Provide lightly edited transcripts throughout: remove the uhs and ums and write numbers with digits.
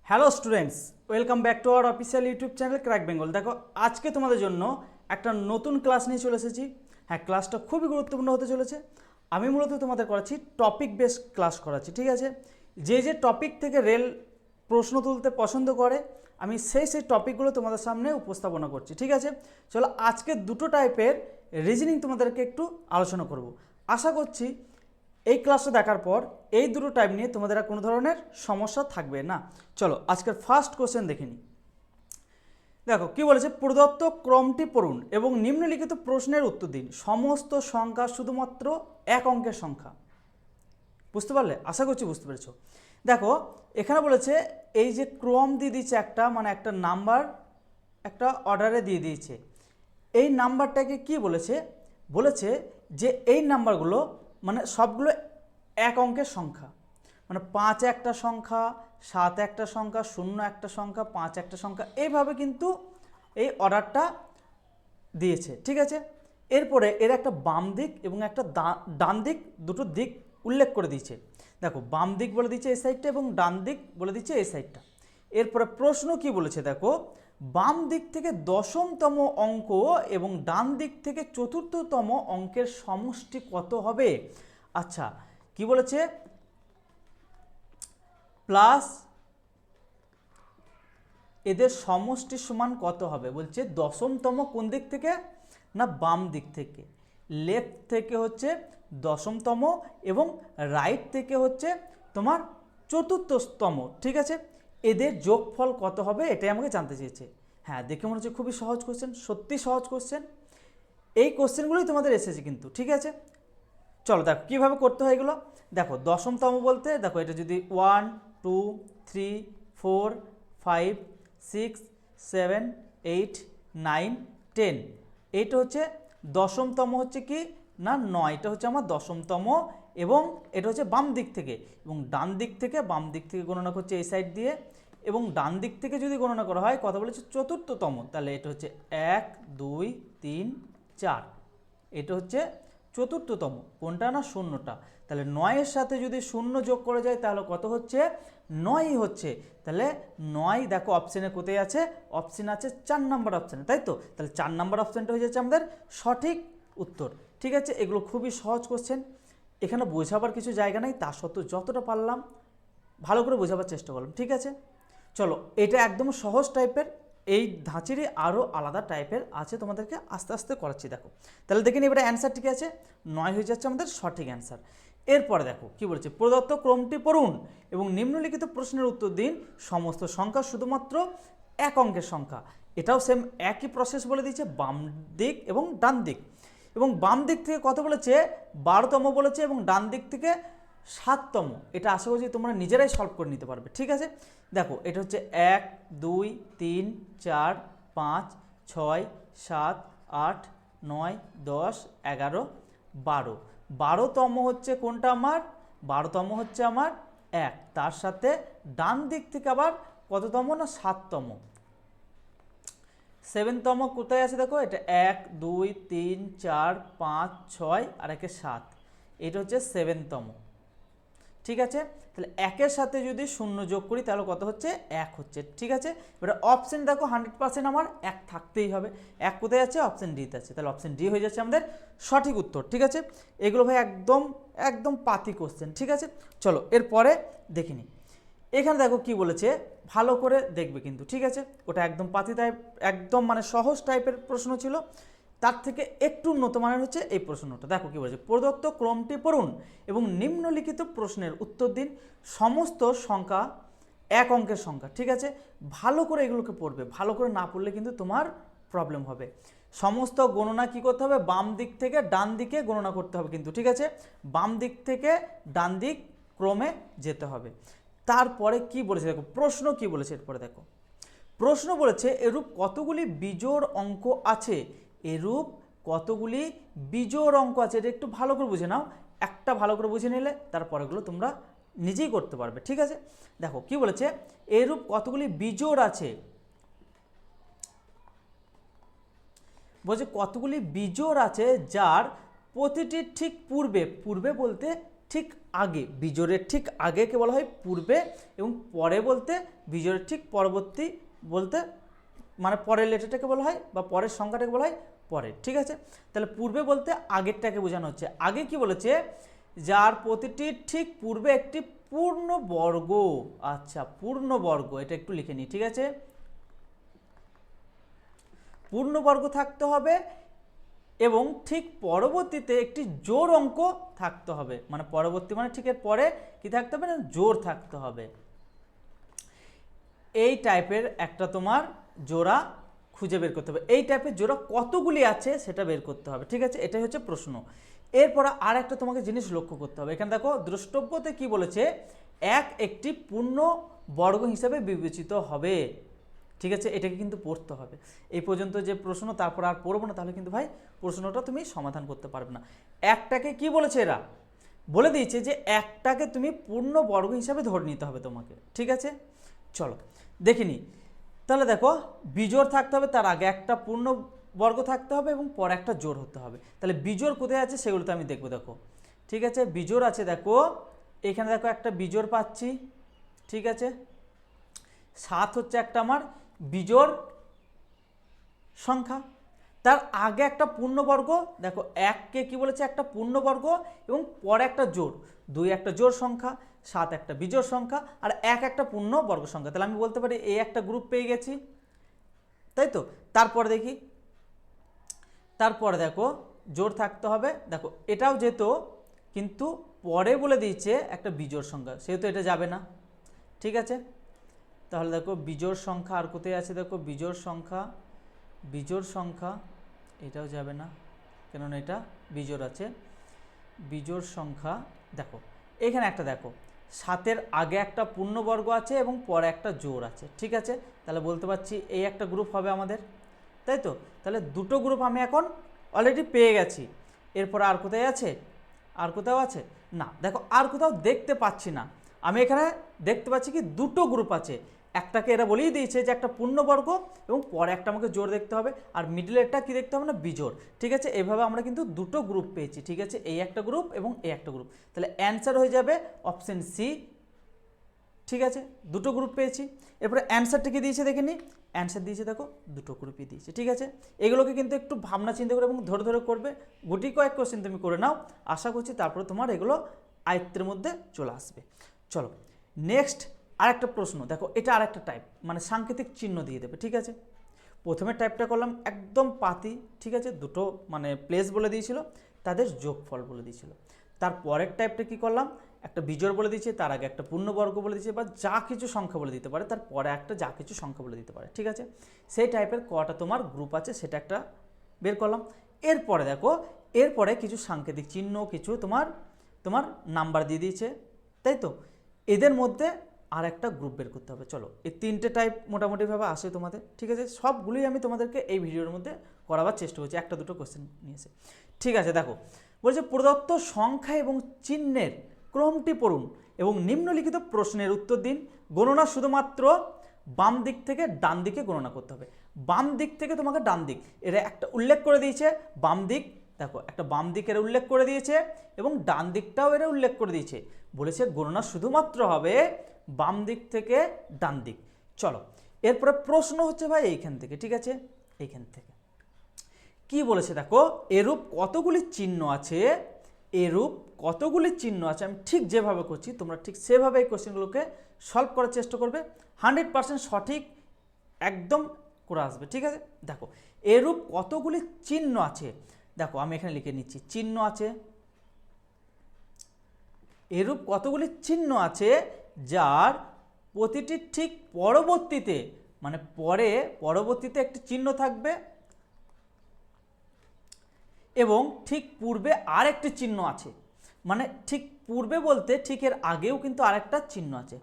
Hello students, welcome back to our official YouTube channel crack Bengal. দেখো, আজকে তোমাদের জন্য একটা নতুন ক্লাস নিয়ে চলে এসেছি। হ্যাঁ, ক্লাসটা খুবই গুরুত্বপূর্ণ হতে চলেছে। আমি মূলত তোমাদের করাচ্ছি টপিক বেস ক্লাস করাচ্ছি, ঠিক আছে? যে যে টপিক থেকে রেল প্রশ্ন তুলতে পছন্দ করে, আমি সেই টপিকগুলো তোমাদের সামনে উপস্থাপনা করছি, ঠিক আছে? চলো, আজকে দুটো টাইপের রিজনিং তোমাদেরকে একটু আলোচনা করব। আশা করছি এই ক্লাসটা দেখার পর এই দুটো টাইপ নিয়ে তোমাদের আর কোনো ধরনের সমস্যা থাকবে না। চলো, আজকের ফার্স্ট কোশ্চেন দেখে নিই। দেখো কি বলেছে, প্রদত্ত ক্রমটি পড়ুন এবং নিম্নলিখিত প্রশ্নের উত্তর দিন। সমস্ত সংখ্যা শুধুমাত্র এক অঙ্কের সংখ্যা। বুঝতে পারলে? আশা করছি বুঝতে পেরেছো। দেখো, এখানে বলেছে এই যে ক্রম দিয়ে দিচ্ছে একটা, মানে একটা নাম্বার একটা অর্ডারে দিয়ে দিয়েছে। এই নাম্বারটাকে কি বলেছে? বলেছে যে এই নাম্বারগুলো মানে সবগুলো এক অঙ্কের সংখ্যা, মানে 5 একটা সংখ্যা, 7 একটা সংখ্যা, 0 একটা সংখ্যা, 5 একটা সংখ্যা, এইভাবে কিন্তু এই অর্ডারটা দিয়েছে, ঠিক আছে? এরপরে এর একটা বাম দিক এবং একটা ডান দিক, দুটো দিক উল্লেখ করে দিয়েছে। দেখো, বাম দিক বলে দিচ্ছে এই সাইডটা এবং ডান দিক বলে দিচ্ছে এই সাইডটা। এরপরে প্রশ্ন কি বলেছে দেখো, বাম দিক থেকে দশমতম অঙ্ক এবং ডান দিক থেকে চতুর্থতম অঙ্কের সমষ্টি কত হবে? আচ্ছা, কি বলেছে? প্লাস এদের সমষ্টি সমান কত হবে? বলছে দশমতম কোন দিক থেকে না, বাম দিক থেকে। লেফট থেকে হচ্ছে দশমতম এবং রাইট থেকে হচ্ছে তোমার চতুর্থতম, ঠিক আছে? এদের যোগফল কত হবে এটাই আমাকে জানতে চেয়েছে। হ্যাঁ, দেখে মনে হচ্ছে খুবই সহজ কোশ্চেন, সত্যি সহজ কোশ্চেন। এই কোশ্চেনগুলোই তোমাদের এসেছে কিন্তু, ঠিক আছে? চলো দেখো কীভাবে করতে হয় এগুলো। দেখো, দশমতম বলতে দেখো এটা যদি 1 2 3 4 5 6 7 8 9 10, এইটা হচ্ছে দশমতম, হচ্ছে কি না 9, এটা হচ্ছে আমার দশমতম এবং এটা হচ্ছে বাম দিক থেকে। এবং ডান দিক থেকে, বাম দিক থেকে গণনা করছে এই সাইড দিয়ে, এবং ডান দিক থেকে যদি গণনা করা হয় কথা বলেছে চতুর্থতম, তাহলে এটা হচ্ছে 1 2 3 4, এটা হচ্ছে চতুর্থতম। কোনটা না, শূন্যটা। তাহলে 9-এর সাথে যদি শূন্য যোগ করে যায় তাহলে কত হচ্ছে? 9 হচ্ছে। তাহলে 9 দেখো অপশানে কোথায় আছে? অপশান আছে 4 নম্বর অপশানে, তাই তো? তাহলে 4 নম্বর অপশানটা হয়ে যাচ্ছে আমাদের সঠিক উত্তর, ঠিক আছে? এগুলো খুবই সহজ কোশ্চেন, এখানে বোঝাবার কিছু জায়গা নেই, তা সত্ত্বেও যতটা পারলাম ভালো করে বোঝাবার চেষ্টা করলাম, ঠিক আছে? চলো, এটা একদম সহজ টাইপের, এই ধাঁচেরই আরও আলাদা টাইপের আছে, তোমাদেরকে আস্তে আস্তে করাচ্ছি। দেখো, তাহলে দেখে নিই এবারে অ্যান্সার ঠিক আছে, 9 হয়ে যাচ্ছে আমাদের সঠিক অ্যান্সার। এরপরে দেখো কি বলেছে, প্রদত্ত ক্রমটি পড়ুন এবং নিম্নলিখিত প্রশ্নের উত্তর দিন। সমস্ত সংখ্যা শুধুমাত্র এক অঙ্কের সংখ্যা। এটাও সেম একই প্রসেস বলে দিয়েছে, বাম দিক এবং ডান দিক। এবং বাম দিক থেকে কত বলেছে? 12তম বলেছে, এবং ডান দিক থেকে 7তম। এটা আশা করছি তোমরা নিজেরাই সলভ করে নিতে পারবে, ঠিক আছে? দেখো, এটা হচ্ছে 1 2 3 4 5 6 7 8 9 10 11 12। 12তম হচ্ছে কোনটা আমার? 12তম হচ্ছে আমার 1, তার সাথে ডান দিক থেকে আবার কততম না, 7তম। 7তম কোথায় আছে দেখো, এটা 1 2 3 4 5 6 আর একে 7, এটা হচ্ছে 7তম, ঠিক আছে? তাহলে 1-এর সাথে যদি শূন্য যোগ করি তাহলে কত হচ্ছে? 1 হচ্ছে, ঠিক আছে? এবার অপশন দেখো 100% আমার 1 থাকতেই হবে। 1 কোথায় আছে? অপশন ডিতে আছে, তাহলে অপশন ডি হয়ে যাচ্ছে আমাদের সঠিক উত্তর, ঠিক আছে? এগুলো ভাই একদম একদম পাতি কোশ্চেন, ঠিক আছে? চলো এরপরে দেখে নিই। এখানে দেখো কি বলেছে, ভালো করে দেখবে কিন্তু, ঠিক আছে? ওটা একদম পাতি টাইপ, একদম মানে সহজ টাইপের প্রশ্ন ছিল, তার থেকে একটু উন্নত মানের হচ্ছে এই প্রশ্নটা। দেখো কি বলেছে, প্রদত্ত ক্রমটি পড়ুন এবং নিম্নলিখিত প্রশ্নের উত্তর দিন। সমস্ত সংখ্যা এক অঙ্কের সংখ্যা, ঠিক আছে? ভালো করে এগুলোকে পড়বে, ভালো করে না পড়লে কিন্তু তোমার প্রবলেম হবে। সমস্ত গণনা কি করতে হবে? বাম দিক থেকে ডান দিকে গণনা করতে হবে কিন্তু, ঠিক আছে? বাম দিক থেকে ডান দিক ক্রমে যেতে হবে। তারপরে কি বলেছে দেখো, প্রশ্ন কি বলেছে এরপরে দেখো, প্রশ্ন বলেছে এরূপ কতগুলি বিজোড় অঙ্ক আছে? এরূপ কতগুলি বিজোড় অঙ্ক আছে, এটা একটু ভালো করে বুঝে নাও। একটা ভালো করে বুঝে নিলে তারপরেগুলো তোমরা নিজেই করতে পারবে, ঠিক আছে? দেখো কি বলেছে, এরূপ কতগুলি বিজোড় আছে, বলছে কতগুলি বিজোড় আছে যার প্রতিটির ঠিক পূর্বে, পূর্বে বলতে ঠিক আগে, বিজোড়ের ঠিক আগেকে বলা হয় পূর্বে, এবং পরে বলতে বিজোড়ের ঠিক পরবর্তী বলতে মানে পরের লেটারটাকে বলা হয় বা পরের সংখ্যাটাকে বলা হয় পরে। ঠিক আছে, তাহলে পূর্বে বলতে আগেরটাকে বোঝানো হচ্ছে। আগে কি বলেছে, যার প্রতিটি ঠিক পূর্বে একটি পূর্ণবর্গ। আচ্ছা, পূর্ণবর্গ, এটা একটু লিখে নিই। ঠিক আছে, পূর্ণবর্গ থাকতে হবে এবং ঠিক পরবর্তীতে একটি জোড় অঙ্ক থাকতে হবে। মানে পরবর্তী মানে ঠিক এর পরে কি থাকতে হবে না, জোড় থাকতে হবে। এই টাইপের একটা তোমার জোড়া খুঁজে বের করতে হবে। এই টাইপের জোড়া কতগুলি আছে সেটা বের করতে হবে। ঠিক আছে, এটাই হচ্ছে প্রশ্ন। এরপর আর একটা তোমাকে জিনিস লক্ষ্য করতে হবে। এখানে দেখো দ্রষ্টব্যতে কি বলেছে, একটি পূর্ণ বর্গ হিসাবে বিবেচিত হবে। ঠিক আছে, এটাকে কিন্তু পড়তে হবে। এই পর্যন্ত যে প্রশ্ন, তারপর আর পড়বো না, তাহলে কিন্তু ভাই প্রশ্নটা তুমি সমাধান করতে পারবে না। একটাকে কি বলেছে, এরা বলে দিয়েছে যে একটাকে তুমি পূর্ণ বর্গ হিসাবে ধরে নিতে হবে তোমাকে। ঠিক আছে, চলো দেখিনি। তাহলে দেখো বিজোড় থাকতে হবে, তার আগে একটা পূর্ণ বর্গ থাকতে হবে এবং পরে একটা জোড় হতে হবে। তাহলে বিজোড় কোথায় আছে সেগুলো তো আমি দেখবো। দেখো ঠিক আছে, বিজোড় আছে, দেখো এখানে দেখো একটা বিজোড় পাচ্ছি। ঠিক আছে, 7 হচ্ছে একটা আমার বিজোড় সংখ্যা। তার আগে একটা পূর্ণবর্গ, দেখো 1কে কি বলেছে, একটা পূর্ণবর্গ এবং পরে একটা জোড়। 2 একটা জোড় সংখ্যা, 7 একটা বিজোড় সংখ্যা, আর 1 একটা পূর্ণবর্গ সংখ্যা। তাহলে আমি বলতে পারি এই একটা গ্রুপ পেয়ে গেছি, তাই তো। তারপরে দেখি, তারপরে দেখো জোড় থাকতে হবে। দেখো এটাও যেত, কিন্তু পরে বলে দিয়েছে একটা বিজোড় সংখ্যা, সেহেতু এটা যাবে না। ঠিক আছে, তাহলে দেখো বিজোড় সংখ্যা আর কোথায় আছে, দেখো বিজোড় সংখ্যা, বিজোড় সংখ্যা এটাও যাবে না, কেননা এটা বিজোড় আছে। বিজোড় সংখ্যা দেখো এখানে একটা, দেখো 7-এর আগে একটা পূর্ণবর্গ আছে এবং পরে একটা জোড় আছে। ঠিক আছে, তাহলে বলতে পারছি এই একটা গ্রুপ হবে আমাদের, তাই তো। তাহলে দুটো গ্রুপ আমি এখন অলরেডি পেয়ে গেছি। এরপর আর কোথায় আছে, আর কোথাও আছে না, দেখো আর কোথাও দেখতে পাচ্ছি না। আমি এখানে দেখতে পাচ্ছি কি দুটো গ্রুপ আছে। একটাকে এরা বলেই দিয়েছে যে একটা পূর্ণবর্গ এবং পরে একটা আমাকে জোড় দেখতে হবে, আর মিডলেরটা কি দেখতে হবে না, বিজোড়। ঠিক আছে, এইভাবে আমরা কিন্তু দুটো গ্রুপ পেয়েছি। ঠিক আছে, এই একটা গ্রুপ এবং এই একটা গ্রুপ। তাহলে অ্যান্সার হয়ে যাবে অপশন সি। ঠিক আছে, দুটো গ্রুপ পেয়েছি। এরপরে অ্যান্সারটা কি দিয়েছে দেখে নিই, অ্যান্সার দিয়েছে দেখো দুটো গ্রুপই দিয়েছে। ঠিক আছে, এগুলোকে কিন্তু একটু ভাবনা চিন্তা করে এবং ধরে ধরে করবে। গুটি কয়েক কোশ্চেন তুমি করে নাও, আশা করছি তারপরে তোমার এগুলো আয়ত্তের মধ্যে চলে আসবে। চলো নেক্সট আরেকটা প্রশ্ন, দেখো এটা আরেকটা টাইপ, মানে সাংকেতিক চিহ্ন দিয়ে দেবে। ঠিক আছে, প্রথমে টাইপটা করলাম একদম পাতি। ঠিক আছে, দুটো মানে প্লেস বলে দিয়েছিল, তাদের যোগফল বলে দিয়েছিল। তারপরের টাইপটা কি করলাম, একটা বিজোড় বলে দিয়েছে, তার আগে একটা পূর্ণবর্গ বলে দিয়েছে, বা যা কিছু সংখ্যা বলে দিতে পারে, তারপরে একটা যা কিছু সংখ্যা বলে দিতে পারে। ঠিক আছে, সেই টাইপের কটা তোমার গ্রুপ আছে সেটা একটা বের করলাম। এরপরে দেখো, এরপরে কিছু সাংকেতিক চিহ্ন, কিছু তোমার তোমার নাম্বার দিয়ে দিয়েছে, তাই তো। এদের মধ্যে আর একটা গ্রুপ বের করতে হবে। চলো, এই তিনটে টাইপ মোটামুটিভাবে আসে তোমাদের। ঠিক আছে, সবগুলোই আমি তোমাদেরকে এই ভিডিওর মধ্যে করাবার চেষ্টা করছি, একটা দুটো কোশ্চেন নিয়েছে। ঠিক আছে, দেখো বলছে প্রদত্ত সংখ্যা এবং চিহ্নের ক্রমটি পড়ুন এবং নিম্নলিখিত প্রশ্নের উত্তর দিন। গণনা শুধুমাত্র বাম দিক থেকে ডান দিকে গণনা করতে হবে। বাম দিক থেকে তোমাকে ডান দিক, এরা একটা উল্লেখ করে দিয়েছে বাম দিক। দেখো একটা বাম দিকের উল্লেখ করে দিয়েছে এবং ডান দিকটাও এরা উল্লেখ করে দিয়েছে। বলেছে গণনা শুধুমাত্র হবে বাম দিক থেকে ডান দিক। চলো এরপরে প্রশ্ন হচ্ছে ভাই এইখান থেকে। ঠিক আছে, এইখান থেকে কি বলেছে দেখো, এরূপ কতগুলি চিহ্ন আছে, এরূপ কতগুলি চিহ্ন আছে। আমি ঠিক যেভাবে করছি তোমরা ঠিক সেভাবে এই কোশ্চেনগুলোকে সলভ করার চেষ্টা করবে, 100% সঠিক একদম করে আসবে। ঠিক আছে, দেখো এরূপ কতগুলি চিহ্ন আছে, দেখো আমি এখানে লিখে নিচ্ছি চিহ্ন আছে। এরূপ কতগুলি চিহ্ন আছে যার প্রতিটি ঠিক পরবর্তীতে, মানে পরবর্তীতে একটি চিহ্ন থাকবে এবং ঠিক পূর্বে আরেকটি চিহ্ন আছে। মানে ঠিক পূর্বে বলতে ঠিক এর আগেও কিন্তু আরেকটা চিহ্ন আছে।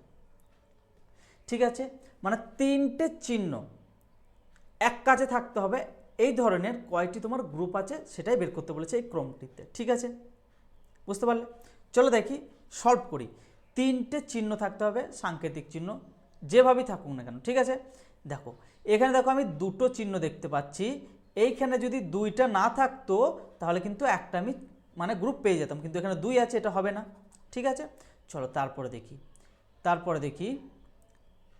ঠিক আছে, মানে তিনটে চিহ্ন এক কাজে থাকতে হবে। এই ধরনের কয়টি তোমার গ্রুপ আছে সেটাই বের করতে বলেছে এই ক্রমটিতে। ঠিক আছে, বুঝতে পারলে? চলো দেখি সলভ করি। তিনটে চিহ্ন থাকতে হবে, সাংকেতিক চিহ্ন যেভাবেই থাকুক না কেন। ঠিক আছে, দেখো এখানে দেখো আমি দুটো চিহ্ন দেখতে পাচ্ছি। এইখানে যদি দুইটা না থাকতো তাহলে কিন্তু একটা আমি মানে গ্রুপ পেয়ে যেতাম, কিন্তু এখানে দুই আছে, এটা হবে না। ঠিক আছে। চলো তারপরে দেখি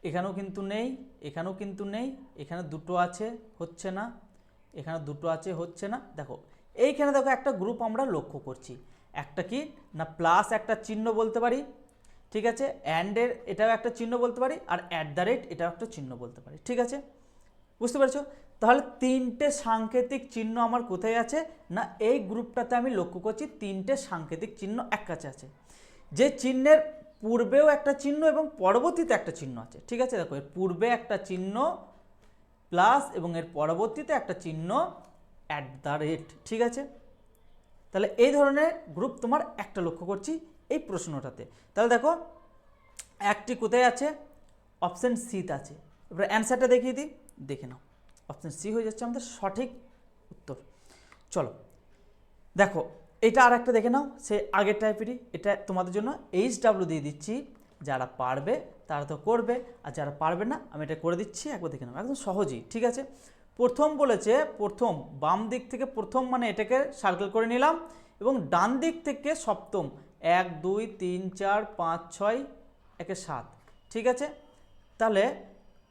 এখানেও কিন্তু নেই, এখানেও কিন্তু নেই, এখানে দুটো আছে হচ্ছে না, এখানে দুটো আছে হচ্ছে না। দেখো এইখানে দেখো একটা গ্রুপ আমরা লক্ষ্য করছি, একটা কি না প্লাস একটা চিহ্ন বলতে পারি, ঠিক আছে, অ্যান্ডের এটাও একটা চিহ্ন বলতে পারি, আর অ্যাট দ্য রেট এটাও একটা চিহ্ন বলতে পারি, ঠিক আছে, বুঝতে পারছো। তাহলে তিনটে সাংকেতিক চিহ্ন আমার কোথায় আছে না এই গ্রুপটাতে আমি লক্ষ্য করছি তিনটে সাংকেতিক চিহ্ন এক কাছে আছে, যে চিহ্নের পূর্বেও একটা চিহ্ন এবং পরবর্তীতে একটা চিহ্ন আছে, ঠিক আছে। দেখো এর পূর্বে একটা চিহ্ন প্লাস এবং এর পরবর্তীতে একটা চিহ্ন অ্যাট দ্য রেট, ঠিক আছে। তাহলে এই ধরনের গ্রুপ তোমার একটা লক্ষ্য করছি এই প্রশ্নটাতে। তাহলে দেখো একটি কোথায় আছে, অপশান সিতে আছে। এবার অ্যান্সারটা দেখিয়ে দিই, দেখে নাও, অপশান সি হয়ে যাচ্ছে আমাদের সঠিক উত্তর। চলো দেখো এটা আর একটা দেখে নাও, সে আগের টাইপেরই, এটা তোমাদের জন্য HW দিয়ে দিচ্ছি, যারা পারবে তারা তো করবে, আর যারা পারবে না আমি এটা করে দিচ্ছি, একবার দেখে নাও, একদম সহজই, ঠিক আছে। প্রথম বলেছে, প্রথম বাম দিক থেকে প্রথম মানে এটাকে সার্কেল করে নিলাম, এবং ডান দিক থেকে সপ্তম 1 2 3 4 5 6 একে 7, ঠিক আছে। তাহলে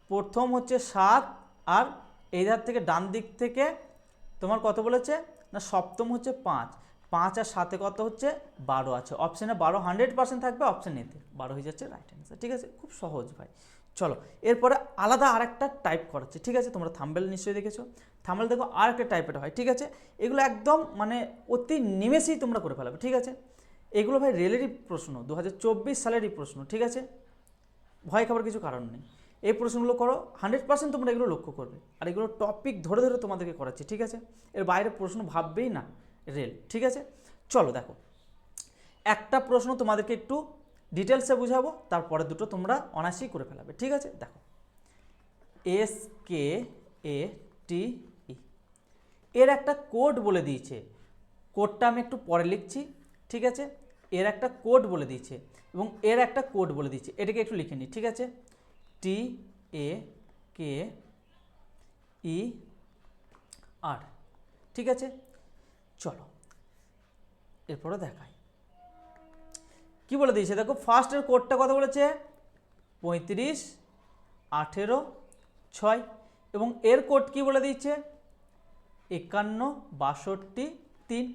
প্রথম হচ্ছে 7, আর এই ধার থেকে ডান দিক থেকে তোমার কত বলেছে না সপ্তম হচ্ছে 5, 5 আর 7 কত হচ্ছে 12 আছে, অপশানে 12 100% থাকবে, অপশান এতে 12 হয়ে যাচ্ছে রাইট অ্যান্সার, ঠিক আছে, খুব সহজ ভাই। চলো এরপরে আলাদা আরেকটা টাইপ করাচ্ছে, ঠিক আছে, তোমরা থাম্বনেল নিশ্চয়ই দেখেছো, থাম্বনেল দেখো আরেকটা টাইপের হয়, ঠিক আছে। এগুলো একদম মানে অতি নিমেষেই তোমরা করে ফেলাবে, ঠিক আছে। এগুলো ভাই রেলেরই প্রশ্ন, 2024 সালেরই প্রশ্ন, ঠিক আছে, ভয় খাবার কিছু কারণ নেই। এই প্রশ্নগুলো করো 100% তোমরা এগুলো লক্ষ্য করবে, আর এগুলো টপিক ধরে ধরে তোমাদেরকে করাচ্ছি, ঠিক আছে, এর বাইরে প্রশ্ন ভাববেই না রেল, ঠিক আছে। চলো দেখো একটা প্রশ্ন তোমাদেরকে একটু ডিটেলসে বুঝাবো, তারপরে দুটো তোমরা অনায়াসেই করে ফেলাবে, ঠিক আছে। দেখো SKATE এর একটা কোড বলে দিয়েছে, কোডটা আমি একটু পরে লিখছি, ঠিক আছে, এর একটা কোড বলে দিয়েছে এবং এর একটা কোড বলে দিয়েছে, এটাকে একটু লিখে নিই, ঠিক আছে, TAKER, ঠিক আছে। চলো এরপরে দেখাই কি বলে দিয়েছে, দেখো ফার্স্টের কোডটা কত বলেছে 35 18 6, এবং এর কোড কি বলে দিয়েছে 51 62 3,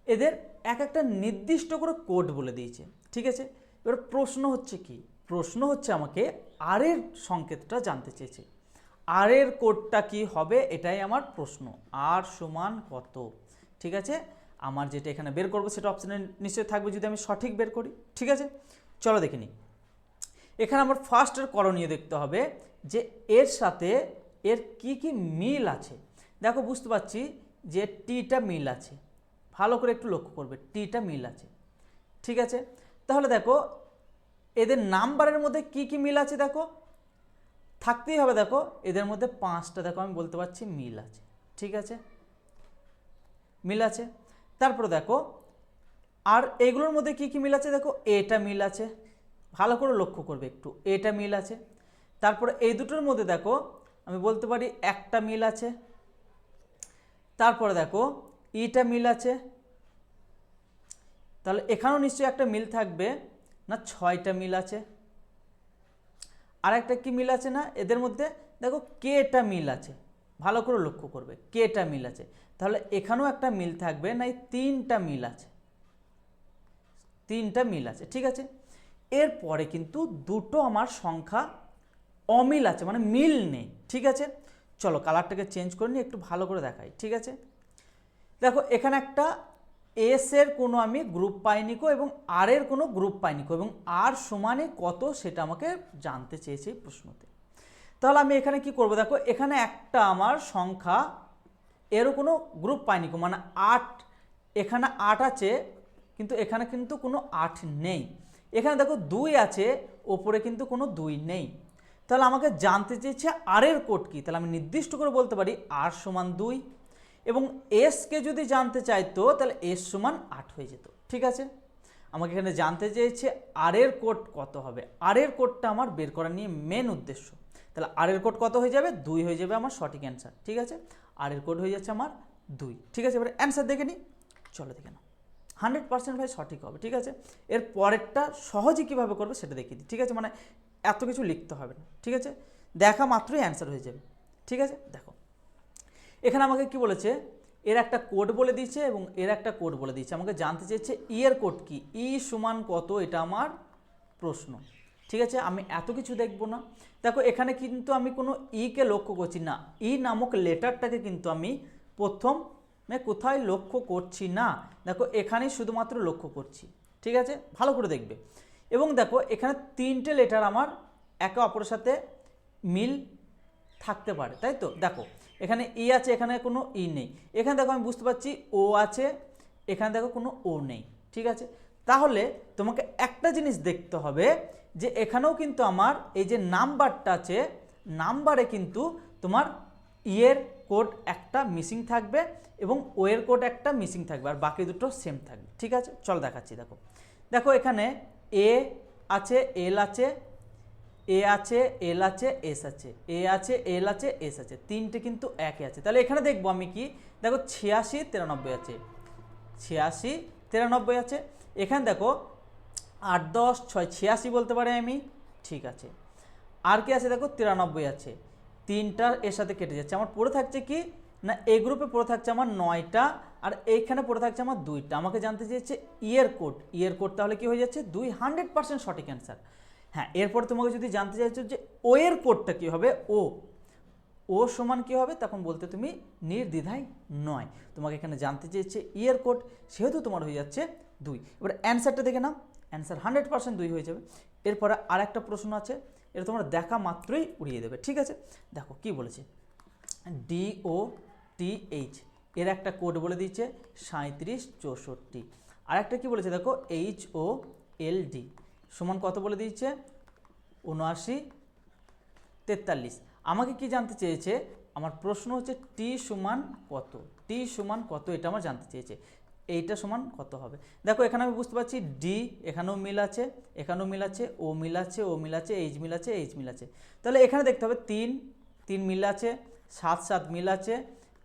এদের এক একটা নির্দিষ্ট করে কোড বলে দিয়েছে, ঠিক আছে। এবার প্রশ্ন হচ্ছে কি, প্রশ্ন হচ্ছে আমাকে আর এর সংকেতটা জানতে চেয়েছে, আর এর কোডটা কি হবে এটাই আমার প্রশ্ন, আর সমান কত, ঠিক আছে। আমার যেটা এখানে বের করবো সেটা অপশানে নিশ্চয়ই থাকবে যদি আমি সঠিক বের করি, ঠিক আছে। চলো দেখে নিই, এখানে আমার ফার্স্টের করণীয় দেখতে হবে যে এর সাথে এর কি কি মিল আছে। দেখো বুঝতে পারছি যে টিটা মিল আছে, ভালো করে একটু লক্ষ্য করবে, টিটা মিল আছে, ঠিক আছে। তাহলে দেখো এদের নাম্বারের মধ্যে কি কি মিল আছে, দেখো থাকতেই হবে, দেখো এদের মধ্যে 5টা দেখো আমি বলতে পারছি মিল আছে, ঠিক আছে, মিল আছে। তারপরে দেখো আর এগুলোর মধ্যে কি কি মিল আছে, দেখো এটা মিল আছে, ভালো করে লক্ষ্য করবে একটু, এটা মিল আছে। তারপরে এই দুটোর মধ্যে দেখো আমি বলতে পারি একটা মিল আছে। তারপরে দেখো ইটা মিল আছে, তাহলে এখানেও নিশ্চয়ই একটা মিল থাকবে না, 6টা মিল আছে। আর একটা কি মিল আছে না এদের মধ্যে, দেখো কেটা মিল আছে, ভালো করে লক্ষ্য করবে কেটা মিল আছে, তাহলে এখানেও একটা মিল থাকবে না, এই 3টা মিল আছে, 3টা মিল আছে, ঠিক আছে। এরপরে কিন্তু দুটো আমার সংখ্যা অমিল আছে, মানে মিল নেই, ঠিক আছে। চলো কালারটাকে চেঞ্জ করে নিই, একটু ভালো করে দেখাই, ঠিক আছে। দেখো এখানে একটা এস এর কোনো আমি গ্রুপ পাইনি কো এবং আর এর কোনো গ্রুপ পাইনি কো, এবং আর সমানে কত সেটা আমাকে জানতে চেয়েছে এই প্রশ্নতে। তাহলে আমি এখানে কি করব, দেখো এখানে একটা আমার সংখ্যা এরও কোনো গ্রুপ পাইনি কো, মানে 8, এখানে 8 আছে কিন্তু এখানে কিন্তু কোনো 8 নেই, এখানে দেখো 2 আছে ওপরে কিন্তু কোনো 2 নেই। তাহলে আমাকে জানতে চেয়েছে আর এর কোড কি, তাহলে আমি নির্দিষ্ট করে বলতে পারি আর সমান 2, এবং এসকে যদি জানতে চাইতো তাহলে এস সমান 8 হয়ে যেত, ঠিক আছে। আমাকে এখানে জানতে চেয়েছে আর এর কোড কত হবে, আর এর কোডটা আমার বের করা নিয়ে মেন উদ্দেশ্য, তাহলে আর এর কোড কত হয়ে যাবে 2 হয়ে যাবে আমার সঠিক অ্যান্সার, ঠিক আছে। আর এর কোড হয়ে যাচ্ছে আমার 2, ঠিক আছে। এবার অ্যান্সার দেখে নিই, চলো দেখে নাও, 100% ভাই সঠিক হবে, ঠিক আছে। এর পরেরটা সহজে কীভাবে করবে সেটা দেখিয়ে দিই, ঠিক আছে, মানে এত কিছু লিখতে হবে না, ঠিক আছে, দেখা মাত্রই অ্যান্সার হয়ে যাবে, ঠিক আছে। দেখো এখানে আমাকে কি বলেছে, এর একটা কোড বলে দিয়েছে এবং এর একটা কোড বলে দিয়েছে, আমাকে জানতে চেয়েছে ই এর কোড কি, ই সমান কত, এটা আমার প্রশ্ন, ঠিক আছে। আমি এত কিছু দেখব না। দেখো এখানে কিন্তু আমি কোনো ইকে লক্ষ্য করছি না, ই নামক লেটারটাকে কিন্তু আমি প্রথমে কোথায় লক্ষ্য করছি না, দেখো এখানেই শুধুমাত্র লক্ষ্য করছি, ঠিক আছে, ভালো করে দেখবে। এবং দেখো এখানে তিনটে লেটার আমার একে অপরের সাথে মিল থাকতে পারে, তাই তো। দেখো এখানে ই আছে, এখানে কোনো ই নেই, এখানে দেখো আমি বুঝতে পারছি ও আছে, এখানে দেখো কোনো ও নেই, ঠিক আছে। তাহলে তোমাকে একটা জিনিস দেখতে হবে যে এখানেও কিন্তু আমার এই যে নাম্বারটা আছে, নাম্বারে কিন্তু তোমার ই এর কোড একটা মিসিং থাকবে এবং ও এর কোড একটা মিসিং থাকবে, আর বাকি দুটো সেম থাকবে, ঠিক আছে। চল দেখাচ্ছি। দেখো দেখো এখানে এ আছে, এল আছে, এ আছে, এল আছে, এস আছে, এ আছে, এল আছে, এস আছে, তিনটে কিন্তু একই আছে। তাহলে এখানে দেখবো আমি কি, দেখো 86 93 আছে, 86 93 আছে। এখানে দেখো 8 10 6 86 বলতে পারি আমি, ঠিক আছে। আর কি আছে, দেখো 93 আছে, তিনটা এর সাথে কেটে যাচ্ছে, আমার পড়ে থাকছে কি না, এই গ্রুপে পড়ে থাকছে আমার 9টা, আর এইখানে পড়ে থাকছে আমার 2টা। আমাকে জানতে চেয়েছে ইয়ের কোড, ইয়ের কোড তাহলে কি হয়ে যাচ্ছে 2, 100% সঠিক অ্যান্সার। হ্যাঁ, এরপর তোমাকে যদি জানতে চাইছো যে ও এর কোডটা কী হবে, ও সমান কী হবে, তখন বলতে তুমি নির্দ্বিধায় নয়। তোমাকে এখানে জানতে চেয়েছে ইয়ের কোড, সেহেতু তোমার হয়ে যাচ্ছে 2। এবার অ্যান্সারটা দেখে নাও, অ্যান্সার 100% 2 হয়ে যাবে। এরপরে আর একটা প্রশ্ন আছে, এটা তোমরা দেখা মাত্রই উড়িয়ে দেবে, ঠিক আছে। দেখো কি বলেছে, DOTH এর একটা কোড বলে দিয়েছে 37 64। আর একটা কী বলেছে, দেখো HOLD সমান কত বলে দিয়েছে 79 43। আমাকে কি জানতে চেয়েছে, আমার প্রশ্ন হচ্ছে টি সমান কত, টি সমান কত, এটা আমার জানতে চেয়েছে, এইটা সমান কত হবে। দেখো এখানে আমি বুঝতে পারছি ডি, এখানেও মিল আছে, এখানেও মিল আছে, ও মিল আছে, ও মিল আছে, এইচ মিল আছে, এইচ মিল আছে। তাহলে এখানে দেখতে হবে 3 3 মিল আছে, 7 7 মিল আছে,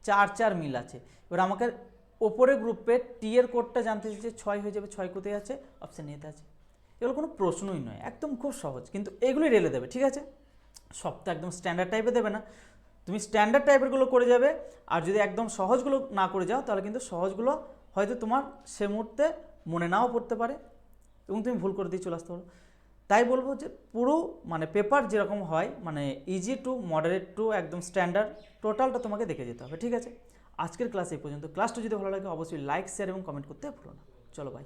4 4 মিল আছে। এবার আমাকে ওপরে গ্রুপে টি এর কোডটা জানতে চেয়েছে, 6 হয়ে যাবে, 6 কোথায় আছে, অপশান এতে আছে। এগুলো কোনো প্রশ্নই নয়, একদম খুব সহজ, কিন্তু এগুলোই রেলে দেবে, ঠিক আছে। সব তো একদম স্ট্যান্ডার্ড টাইপে দেবে না, তুমি স্ট্যান্ডার্ড টাইপেরগুলো করে যাবে, আর যদি একদম সহজগুলো না করে যাও তাহলে কিন্তু সহজগুলো হয়তো তোমার সে মুহূর্তে মনে নাও পড়তে পারে এবং তুমি ভুল করে দিয়ে চলে আসতে পারো। তাই বলবো যে পুরো মানে পেপার যেরকম হয়, মানে ইজি টু মডারেট টু একদম স্ট্যান্ডার্ড, টোটালটা তোমাকে দেখে যেতে হবে, ঠিক আছে। আজকের ক্লাস এই পর্যন্ত। ক্লাসটা যদি ভালো লাগে অবশ্যই লাইক শেয়ার এবং কমেন্ট করতে ভুলো না। চলো বাই।